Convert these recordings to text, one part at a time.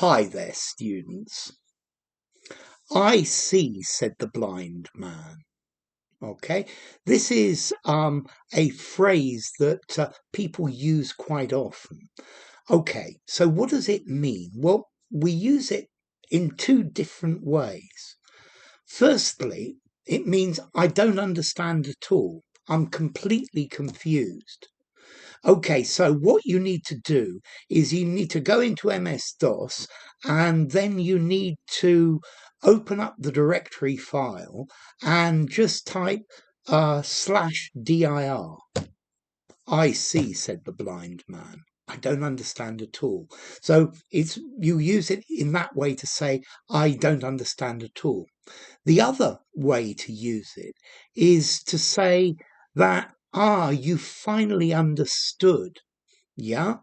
Hi there, students. I see, said the blind man. Okay, this is a phrase that people use quite often. Okay, so what does it mean? Well, we use it in two different ways. Firstly, it means I don't understand at all. I'm completely confused. Okay, so what you need to do is you need to go into MS-DOS and then you need to open up the directory file and just type /dir. I see, said the blind man. I don't understand at all. So you use it in that way to say, I don't understand at all. The other way to use it is to say that, you finally understood. Yeah.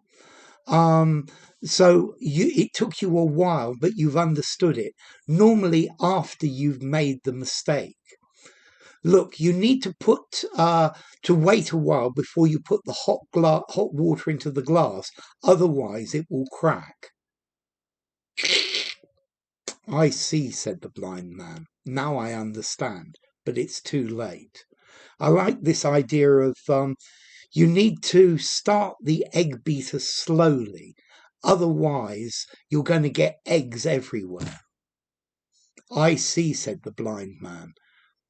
So it took you a while, but you've understood it. Normally after you've made the mistake. Look, you need to to wait a while before you put the hot water into the glass. Otherwise it will crack. I see, said the blind man. Now I understand, but it's too late. I like this idea of you need to start the egg beater slowly. Otherwise, you're going to get eggs everywhere. I see, said the blind man.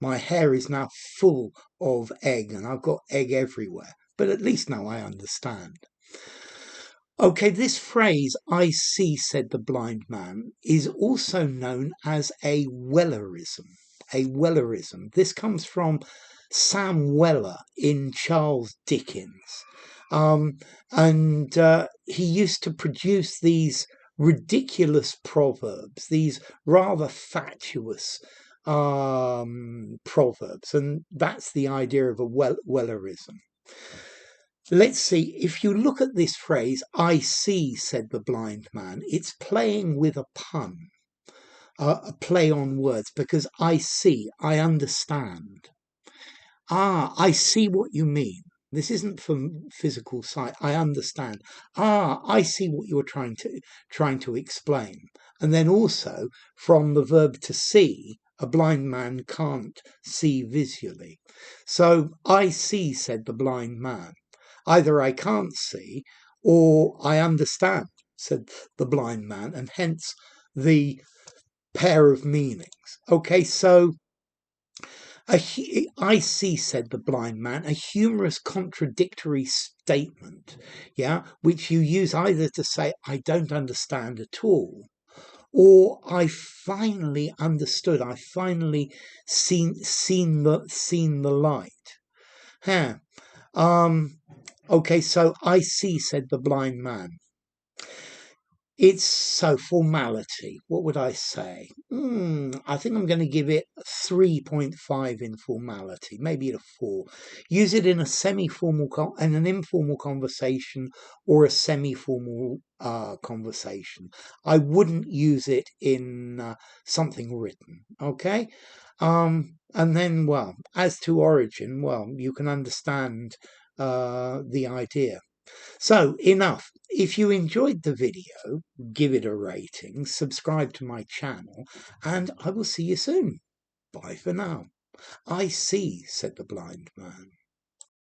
My hair is now full of egg and I've got egg everywhere. But at least now I understand. Okay, this phrase, I see, said the blind man, is also known as a Wellerism. A Wellerism. This comes from Sam Weller in Charles Dickens. And he used to produce these ridiculous proverbs, these rather fatuous proverbs. And that's the idea of a Wellerism. Let's see, if you look at this phrase, I see, said the blind man, it's playing with a pun, a play on words, because I see, I understand. I see what you mean. This isn't from physical sight. I understand. I see what you're trying to explain. And then also from the verb to see, a blind man can't see visually. So I see, said the blind man. Either I can't see or I understand, said the blind man, and hence the pair of meanings. Okay, so I see, said the blind man, a humorous contradictory statement, yeah, which you use either to say, I don't understand at all, or I finally understood, I finally seen the light. Huh. Okay, so I see, said the blind man. It's so formality. What would I say? I think I'm going to give it 3.5 in formality, maybe a 4. Use it in a semi-formal, in an informal conversation or a semi-formal conversation. I wouldn't use it in something written. Okay, and then, well, as to origin, well, you can understand the idea. So enough. If you enjoyed the video, give it a rating, subscribe to my channel, and I will see you soon. Bye for now. I see, said the blind man.